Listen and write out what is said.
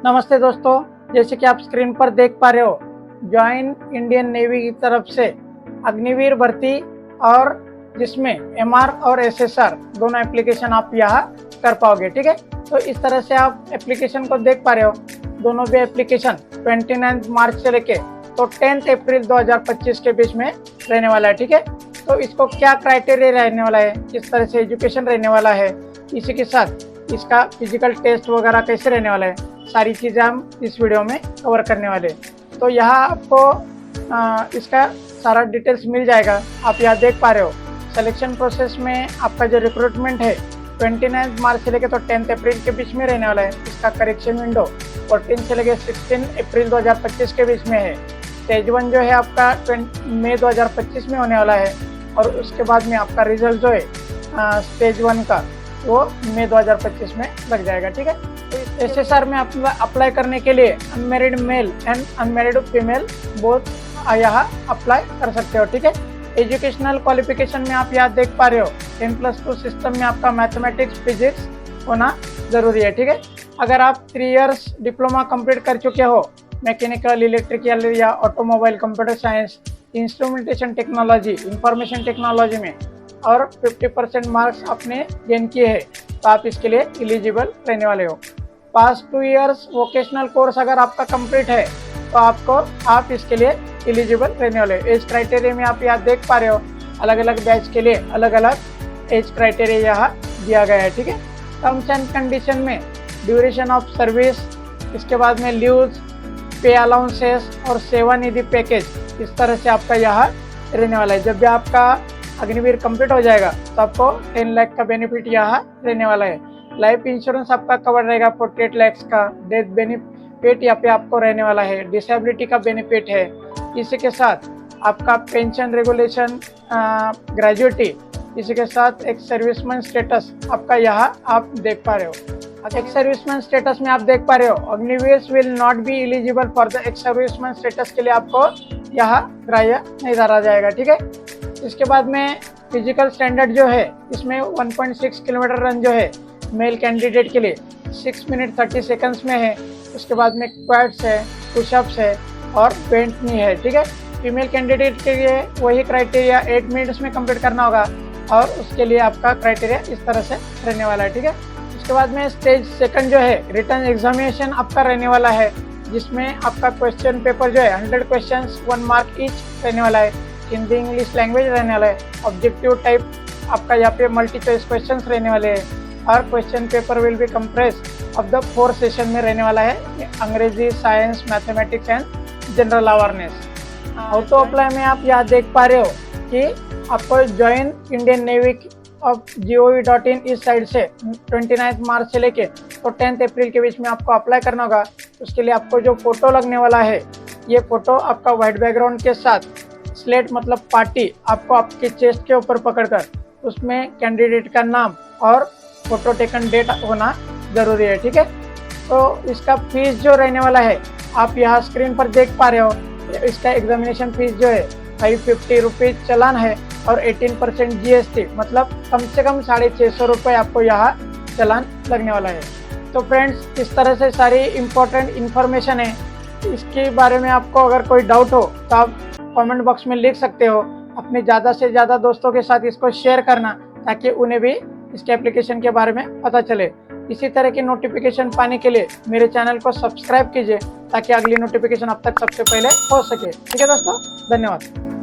नमस्ते दोस्तों, जैसे कि आप स्क्रीन पर देख पा रहे हो, ज्वाइन इंडियन नेवी की तरफ से अग्निवीर भर्ती और जिसमें एमआर और एसएसआर दोनों एप्लीकेशन आप यहाँ कर पाओगे। ठीक है, तो इस तरह से आप एप्लीकेशन को देख पा रहे हो। दोनों भी एप्लीकेशन 29 मार्च से लेके तो 10 अप्रैल 2025 के बीच में रहने वाला है। ठीक है, तो इसको क्या क्राइटेरिया रहने वाला है, किस तरह से एजुकेशन रहने वाला है, इसी के साथ इसका फिजिकल टेस्ट वगैरह कैसे रहने वाला है, सारी चीज़ें हम इस वीडियो में कवर करने वाले हैं। तो यहाँ आपको इसका सारा डिटेल्स मिल जाएगा। आप यहाँ देख पा रहे हो सिलेक्शन प्रोसेस में आपका जो रिक्रूटमेंट है 29 मार्च से लेकर तो 10 अप्रैल के बीच में रहने वाला है। इसका करेक्शन विंडो 14 से लेकर 16 अप्रैल 2025 के बीच में है। स्टेज 1 जो है आपका मई 2025 में होने वाला है और उसके बाद में आपका रिजल्ट जो है स्टेज 1 का वो मई 2025 में लग जाएगा। ठीक है, तो एसएसआर में अप्लाई करने के लिए unmarried male and unmarried female both यहाँ अप्लाई कर सकते हो। ठीक है, एजुकेशनल क्वालिफिकेशन में आप यहाँ देख पा रहे हो 10+2 सिस्टम में आपका मैथमेटिक्स फिजिक्स होना ज़रूरी है। ठीक है, अगर आप 3 इयर्स डिप्लोमा कंप्लीट कर चुके हो मैकेनिकल, इलेक्ट्रिकल या automobile, computer science, instrumentation technology, information technology में और 50% मार्क्स आपने गेन किए हैं तो आप इसके लिए एलिजिबल रहने वाले हो। पास 2 इयर्स वोकेशनल कोर्स अगर आपका कंप्लीट है तो आप इसके लिए एलिजिबल रहने वाले हो। एज क्राइटेरिया में आप यहाँ देख पा रहे हो अलग अलग बैच के लिए अलग अलग एज क्राइटेरिया यहाँ दिया गया है। ठीक है, टर्म्स एंड कंडीशन में ड्यूरेशन ऑफ सर्विस, इसके बाद में लीव्स, पे अलाउंसेस और सेवा निधि पैकेज इस तरह से आपका यहाँ रहने वाला है। जब भी आपका अग्निवीर कंप्लीट हो जाएगा तो आपको 10 लाख का बेनिफिट यहाँ रहने वाला है। लाइफ इंश्योरेंस आपका कवर रहेगा 48 लाख का। डेथ बेनिफिट यहाँ पे आपको रहने वाला है। डिसेबिलिटी का बेनिफिट है। इसी के साथ आपका पेंशन रेगुलेशन, ग्रेजुएटी, इसी के साथ एक सर्विसमैन स्टेटस आपका यहाँ आप देख पा रहे हो। एक सर्विसमैन स्टेटस में आप देख पा रहे हो Agniveer will not be eligible for the एक सर्विसमैन स्टेटस के लिए आपको यहाँ ग्राह्य नहीं धरा जाएगा। ठीक है, इसके बाद में फिजिकल स्टैंडर्ड जो है इसमें 1.6 किलोमीटर रन जो है मेल कैंडिडेट के लिए 6 मिनट 30 सेकंड्स में है। उसके बाद में क्वाड्स है, पुशअप्स है और बेंट नी है। ठीक है, फीमेल कैंडिडेट के लिए वही क्राइटेरिया 8 मिनट्स में कंप्लीट करना होगा और उसके लिए आपका क्राइटेरिया इस तरह से रहने वाला है। ठीक है, उसके बाद में स्टेज 2 जो है रिटन एग्जामिनेशन आपका रहने वाला है जिसमें आपका क्वेश्चन पेपर जो है 100 क्वेश्चन 1 मार्क ईच रहने वाला है। हिंदी इंग्लिश लैंग्वेज रहने वाला है। ऑब्जेक्टिव टाइप आपका यहाँ पे मल्टी चॉइस क्वेश्चंस रहने वाले हैं और question paper will be compress of the 4 session में रहने वाला है। अंग्रेजी, science, mathematics and general awareness. Auto apply में आप यहाँ देख पा रहे हो कि आपको join Indian navy of gov.in इस साइड से 29 मार्च से लेके तो 10 अप्रैल के बीच में आपको अप्लाई करना होगा। उसके लिए आपको जो फोटो लगने वाला है ये फोटो आपका व्हाइट बैकग्राउंड के साथ स्लेट मतलब पार्टी आपको आपके चेस्ट के ऊपर पकड़कर उसमें कैंडिडेट का नाम और फोटो टेकन डेट होना ज़रूरी है। ठीक है, तो इसका फीस जो रहने वाला है आप यहाँ स्क्रीन पर देख पा रहे हो। इसका एग्जामिनेशन फीस जो है 550 रुपीज़ चलान है और 18% GST मतलब कम से कम 650 रुपये आपको यहाँ चलान लगने वाला है। तो फ्रेंड्स, इस तरह से सारी इम्पोर्टेंट इन्फॉर्मेशन है। इसके बारे में आपको अगर कोई डाउट हो तो आप कमेंट बॉक्स में लिख सकते हो। अपने ज़्यादा से ज़्यादा दोस्तों के साथ इसको शेयर करना ताकि उन्हें भी इसके एप्लीकेशन के बारे में पता चले। इसी तरह की नोटिफिकेशन पाने के लिए मेरे चैनल को सब्सक्राइब कीजिए ताकि अगली नोटिफिकेशन आप तक सबसे पहले हो सके। ठीक है दोस्तों, धन्यवाद।